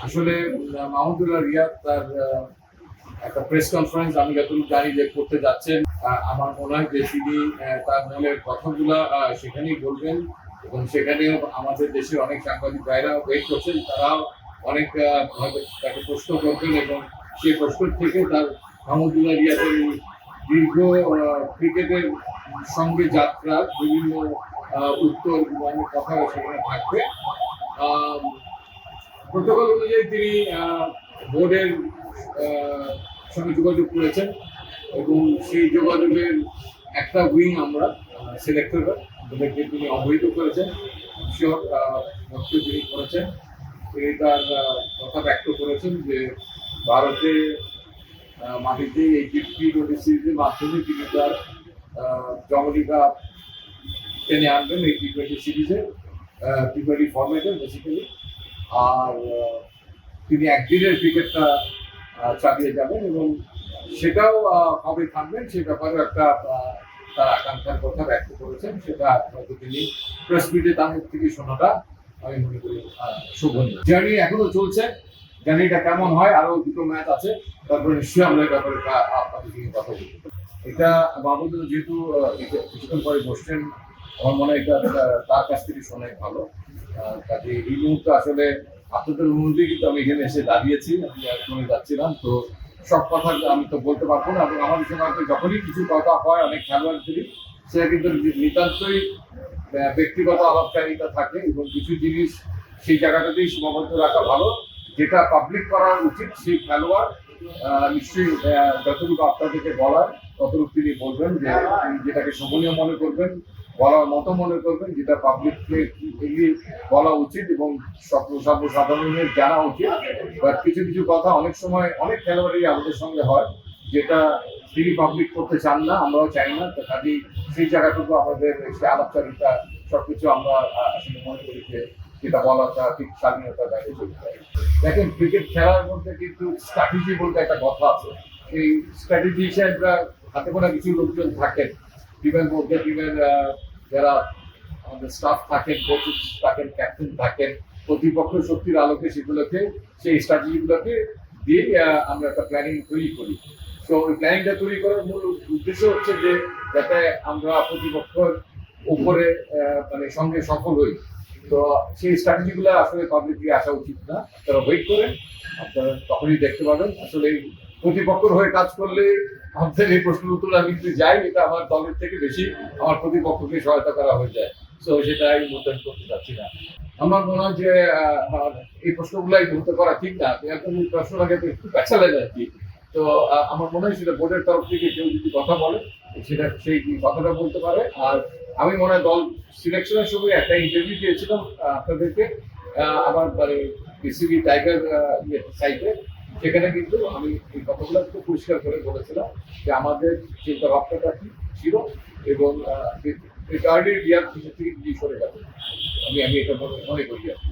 আসলে মাহমুদুল্লাহ রিয়াদ তার একটা প্রেস কনফারেন্স আমি যতটুকু জানি যে করতে যাচ্ছেন। আমার মনে হয় যে তিনি তার মনের কথাগুলা সেখানেই বলবেন এবং সেখানেও আমাদের দেশের অনেক সাংবাদিক ভাইরা ওয়েট করছেন, তারাও অনেক হয়তো তাকে প্রশ্ন করবেন এবং সেই প্রশ্ন থেকে তার মাহমুদুল্লাহ রিয়াদের দীর্ঘ ক্রিকেটের সঙ্গে যাত্রা বিভিন্ন উত্তর অনেক কথা সেখানে থাকবে। প্রোটোকল অনুযায়ী তিনি বোর্ডের সঙ্গে যোগাযোগ করেছেন এবং সেই যোগাযোগের একটা উইং আমরা সিলেক্টররা ওদেরকে তিনি অবহিত করেছেন, শিওর বক্তব্য তিনি করেছেন। তিনি তার কথা ব্যক্ত করেছেন যে ভারতে মাটিতে এই টি-20 সিরিজের মাধ্যমে তিনি তার জমলিকা টেনে আনবেন এই টি-20 সিরিজে, টি-20 ফরম্যাটে বেসিক্যালি। আর তিনি একদিনের ক্রিকেটটা চালিয়ে যাবেন এবং সেটাও কবে থাকবেন সে ব্যাপারে একটা তার আকাঙ্ক্ষার কথা ব্যক্ত করেছেন। সেটা হয়তো তিনি প্রেস মিটে তার মুখ থেকে শোনাটা আমি মনে করি শোভনীয়। জার্নি এখনো চলছে, জার্নিটা কেমন হয়, আরো দুটো ম্যাচ আছে, তারপরে নিশ্চয়ই আমরা এই ব্যাপারে আপনাদের সঙ্গে কথা বলবো। এটা বাবুদুল যেহেতু কিছুক্ষণ পরে বসছেন, আমার মনে হয় এটা তার কাছ থেকে শোনাই ভালো। কাজে এই মুহূর্তে আসলে আপনাদের অনুরোধে কিন্তু আমি এখানে এসে দাঁড়িয়েছি, আমি শুনে যাচ্ছিলাম, তো সব কথা আমি তো বলতে পারবো না। এবং আমাদের সঙ্গে যখনই কিছু কথা হয় অনেক খেলোয়াড়দেরই, সেটা কিন্তু নিতান্তই ব্যক্তিগত আলাপচারিতা থাকে এবং কিছু জিনিস সেই জায়গাটাতেই সীমাবদ্ধ রাখা ভালো। যেটা পাবলিক করা উচিত সেই খেলোয়াড় নিশ্চয়ই যতটুকু আপনাদেরকে বলার ততটুকু তিনি বলবেন, যে তিনি যেটাকে শোভনীয় মনে করবেন, বলার মতো মনে করবেন, যেটা পাবলিককে এগিয়ে বলা উচিত এবং সর্বসাধারণের জানা উচিত। বা কিছু কিছু কথা অনেক সময় অনেক খেলোয়াড়ই আমাদের সঙ্গে হয় যেটা তিনি পাবলিক করতে চান না, আমরাও চাই না। তো কাজেই সেই জায়গাটুকু আমাদের সেই আলাপচারিতা সবকিছু আমরা আসলে মনে করি যে যেটা বলাটা ঠিক স্বাধীনতার বাইরে চলতে পারে। দেখেন, ক্রিকেট খেলার মধ্যে কিন্তু স্ট্র্যাটেজি বলতে একটা কথা আছে। এই স্ট্র্যাটেজি হিসেবে হাতে গোনা কিছু লোকজন থাকেন টিমের মধ্যে, টিমের যারা আমাদের স্টাফ থাকেন, কোচ থাকেন, ক্যাপ্টেন থাকেন, প্রতিপক্ষ শক্তির আলোকে সেগুলোকে সেই স্ট্র্যাটেজিগুলোকে দিয়ে আমরা একটা প্ল্যানিং তৈরি করি। তো ওই প্ল্যানিংটা তৈরি করার মূল উদ্দেশ্য হচ্ছে যে যাতে আমরা প্রতিপক্ষের উপরে মানে সঙ্গে সফল হই। তো সেই স্ট্র্যাটেজিগুলো আসলে পাবলিকলি আসা উচিত না, আপনারা ওয়েট করেন, আপনারা তখনই দেখতে পাবেন। আসলে প্রতিপক্ষের হয়ে কাজ করলে আমাদের এই প্রশ্নের উত্তর আমি যদি যাই, এটা আমার দলের থেকে বেশি আমার প্রতিপক্ষকে সহায়তা করা হয়ে যায়। তো সেটা আমি মোতায়েন করতে চাচ্ছি না। আমার মনে হয় যে এই প্রশ্নগুলো এই মুহূর্তে করা ঠিক না। এখন এই প্রশ্নটাকে তো একটু পেছালেন আর কি। তো আমার মনে হয় সেটা বোর্ডের তরফ থেকে কেউ যদি কথা বলে সেটা সেই কথাটা বলতে পারে। আর আমি মনে হয় দল সিলেকশনের সময় একটা ইন্টারভিউ দিয়েছিলাম আপনাদেরকে, আমার মানে বিসিবি টাইগার সাইটে। সেখানে কিন্তু আমি এই কথাগুলো খুব পরিষ্কার করে বলেছিলাম যে আমাদের চিন্তা ভাবনাটা কি ছিল এবং রিটার্নের রিয়ার থেকে সরে যাবে। আমি এটা মনে করি আর কি।